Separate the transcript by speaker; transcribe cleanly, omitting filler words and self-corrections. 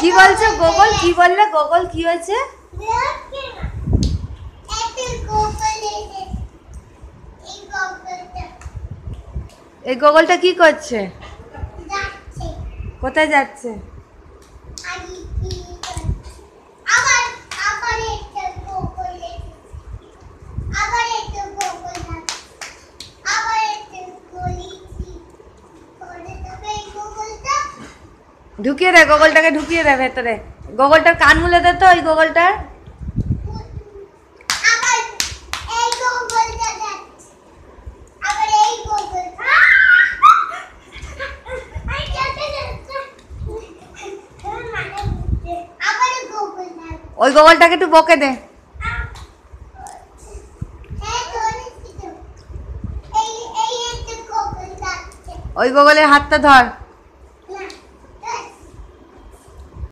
Speaker 1: কি বলছো গোগল? কি বললে? গোগল কি হয়েছে? এই গোগলটা কি করছে? কোথায় যাচ্ছে? ঢুকিয়ে দে গোগলটাকে, ঢুকিয়ে দে ভেতরে। গোগলটার কান মুলে দে তো, ওই গোগলটার। ওই গোগলটাকে একটু বকে দে। ওই গোগলের হাতটা ধর।